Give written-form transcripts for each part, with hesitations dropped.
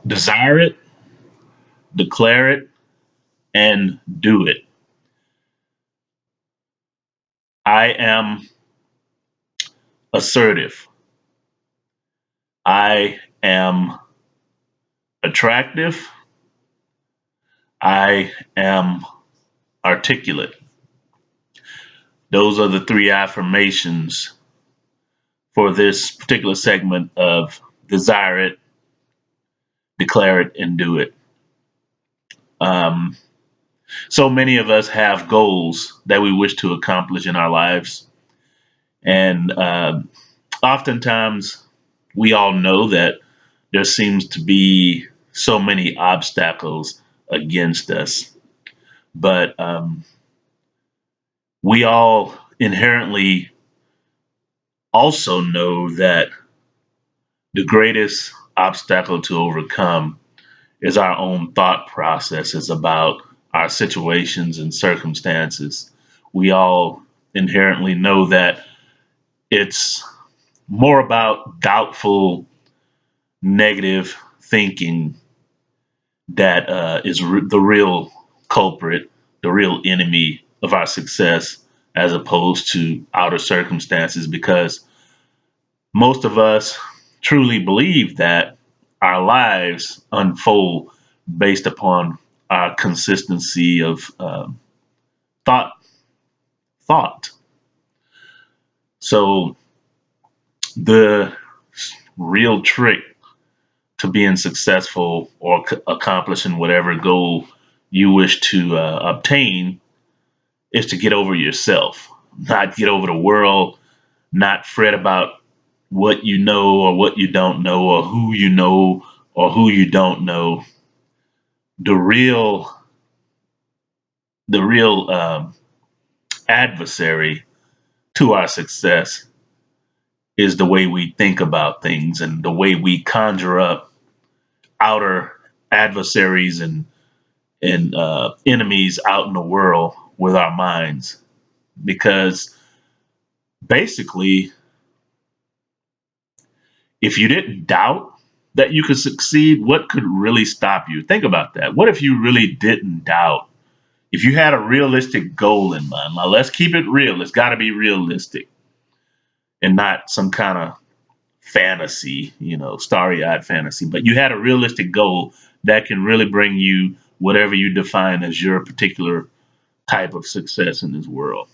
Desire it, declare it, and do it. I am assertive. I am attractive. I am articulate. Those are the three affirmations for this particular segment of desire it, declare it, and do it. Um, so many of us have goals that we wish to accomplish in our lives. And oftentimes we all know that there seems to be so many obstacles against us. But we all inherently also know that the greatest obstacle to overcome is our own thought processes about our situations and circumstances. We all inherently know that it's more about doubtful, negative thinking that the real culprit, the real enemy of our success, as opposed to outer circumstances, because most of us truly believe that our lives unfold based upon our consistency of thought. Thought. So the real trick to being successful or accomplishing whatever goal you wish to obtain is to get over yourself, not get over the world, not fret about what you know or what you don't know or who you know or who you don't know. The real, the real adversary to our success is the way we think about things and the way we conjure up outer adversaries and enemies out in the world with our minds. Because basically, if you didn't doubt that you could succeed, what could really stop you? Think about that. What if you really didn't doubt? If you had a realistic goal in mind, now let's keep it real. It's got to be realistic and not some kind of fantasy, starry eyed fantasy. But you had a realistic goal that can really bring you whatever you define as your particular type of success in this world.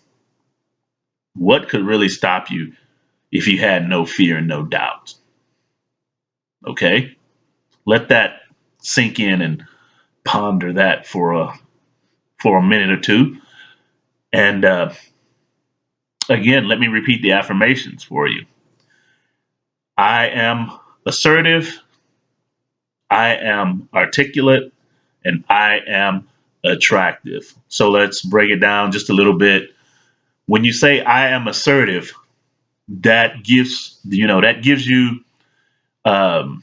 What could really stop you if you had no fear and no doubt? Okay? Let that sink in and ponder that for a minute or two. And again, let me repeat the affirmations for you. I am assertive, I am articulate, and I am attractive. So let's break it down just a little bit. When you say I am assertive, that gives you um,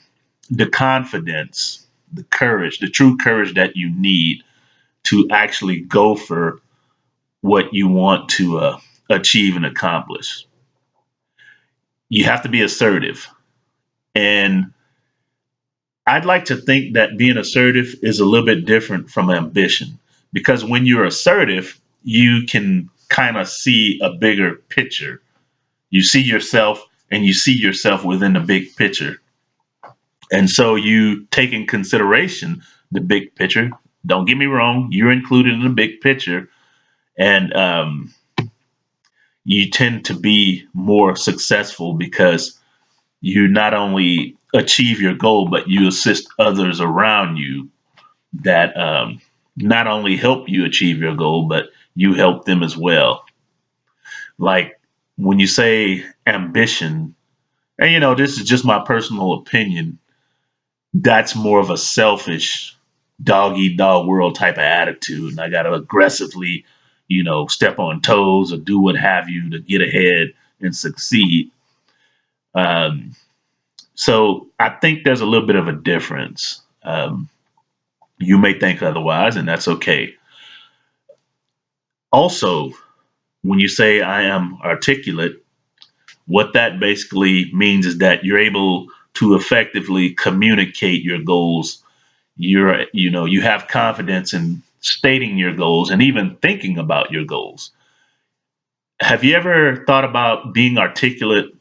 the confidence, the courage, the true courage that you need to actually go for what you want to achieve and accomplish. You have to be assertive. And I'd like to think that being assertive is a little bit different from ambition, because when you're assertive, you can kind of see a bigger picture. You see yourself and you see yourself within the big picture. And so you take in consideration the big picture. Don't get me wrong, you're included in the big picture. And you tend to be more successful because you not only achieve your goal, but you assist others around you that not only help you achieve your goal, but you help them as well. Like when you say ambition, and this is just my personal opinion, that's more of a selfish dog eat dog world type of attitude. And I got to aggressively, step on toes or do what have you to get ahead and succeed. Um, so I think there's a little bit of a difference. You may think otherwise, and that's okay. Also, when you say I am articulate, what that basically means is that you're able to effectively communicate your goals. You have confidence in stating your goals and even thinking about your goals. Have you ever thought about being articulate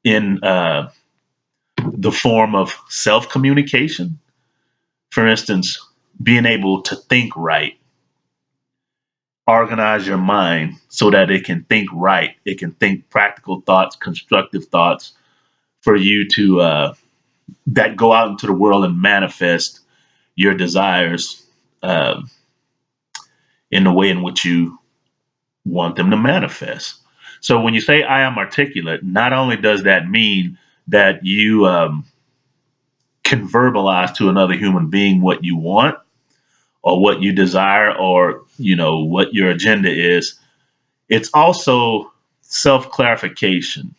in the form of self communication? For instance, being able to think right, organize your mind so that it can think right. It can think practical thoughts, constructive thoughts for you to that go out into the world and manifest your desires um, in the way in which you want them to manifest. So when you say I am articulate, not only does that mean that you can verbalize to another human being what you want or what you desire or what your agenda is, it's also self clarification.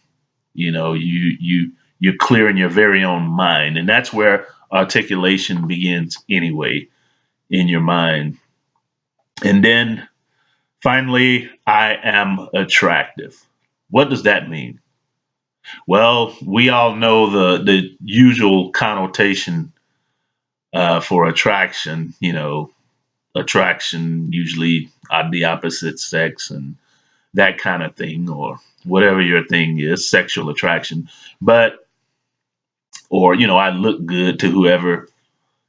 You're clear in your very own mind, and that's where articulation begins anyway, in your mind. And then finally, I am attractive. What does that mean? Well, we all know the usual connotation for attraction. Attraction usually on the opposite sex and that kind of thing, or whatever your thing is, sexual attraction. But or I look good to whoever,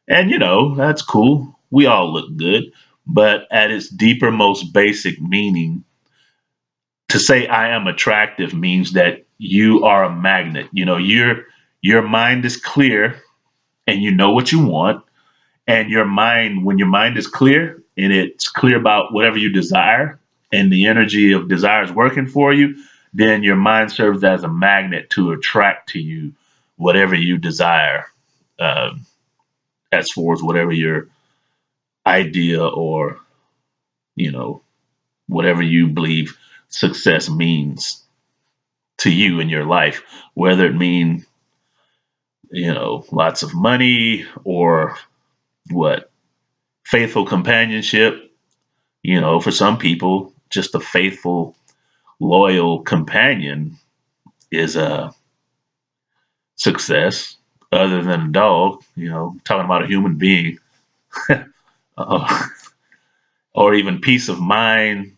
and that's cool. We all look good, but at its deeper, most basic meaning, to say I am attractive means that you are a magnet. Your mind is clear and you know what you want. And when your mind is clear and it's clear about whatever you desire and the energy of desire is working for you, then your mind serves as a magnet to attract to you whatever you desire, um, as far as whatever your idea or, you know, whatever you believe success means to you in your life, whether it mean, lots of money or what, faithful companionship. For some people, just a faithful, loyal companion is a success other than a dog, talking about a human being, uh, or even peace of mind,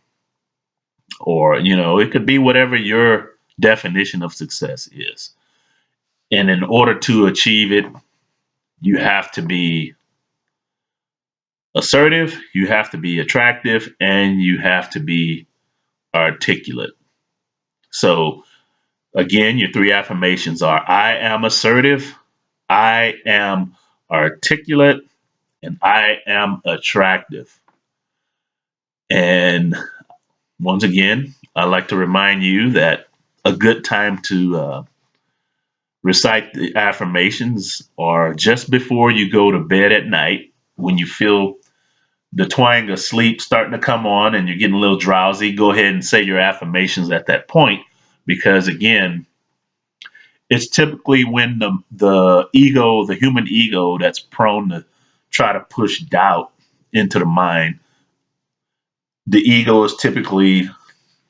or, it could be whatever your definition of success is. And in order to achieve it, you have to be assertive, you have to be attractive, and you have to be articulate. So, again, your three affirmations are I am assertive, I am articulate, and I am attractive. And once again, I'd like to remind you that a good time to recite the affirmations are just before you go to bed at night when you feel the twang of sleep starting to come on and you're getting a little drowsy. Go ahead and say your affirmations at that point, because again, it's typically when the ego, the human ego, that's prone to try to push doubt into the mind. The ego is typically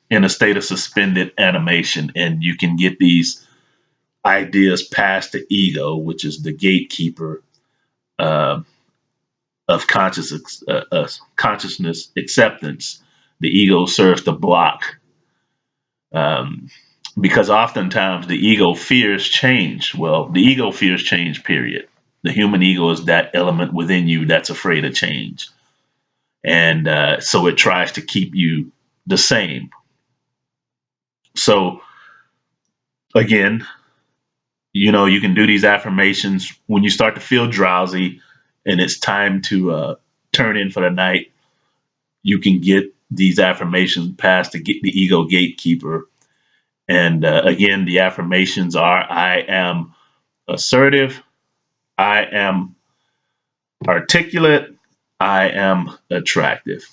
in a state of suspended animation, and you can get these ideas past the ego, which is the gatekeeper uh, of consciousness acceptance. The ego serves to block, um, because oftentimes the ego fears change. Well, the ego fears change, period. The human ego is that element within you that's afraid of change. And so it tries to keep you the same. So, again, you can do these affirmations when you start to feel drowsy and it's time to turn in for the night. You can get these affirmations past the ego gatekeeper. And again, the affirmations are I am assertive, I am articulate, I am attractive.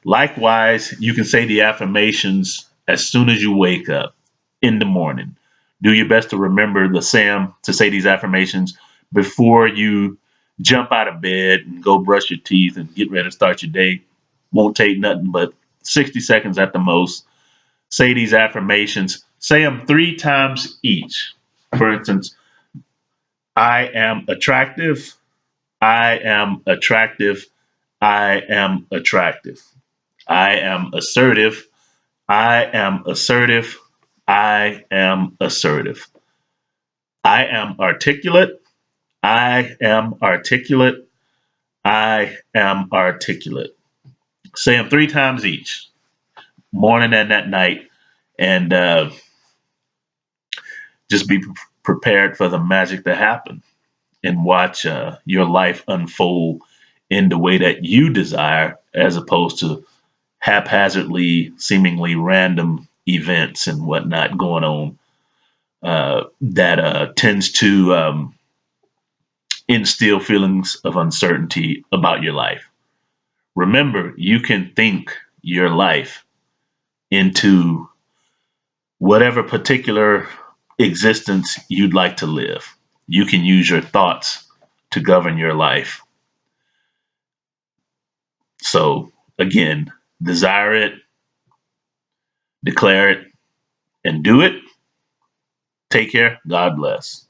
Likewise, you can say the affirmations as soon as you wake up in the morning. Do your best to remember to say these affirmations before you jump out of bed and go brush your teeth and get ready to start your day. Won't take nothing but 60 seconds at the most. Say these affirmations. Say them 3 times each. For instance, I am attractive. I am attractive. I am attractive. I am assertive. I am assertive. I am assertive. I am articulate. I am articulate. I am articulate. Say them 3 times each, morning and at night, and just be prepared for the magic to happen and watch your life unfold in the way that you desire, as opposed to haphazardly, seemingly random events and whatnot going on that tends to instill feelings of uncertainty about your life. Remember, you can think your life into whatever particular existence you'd like to live. You can use your thoughts to govern your life. So, again, desire it, declare it, and do it. Take care. God bless.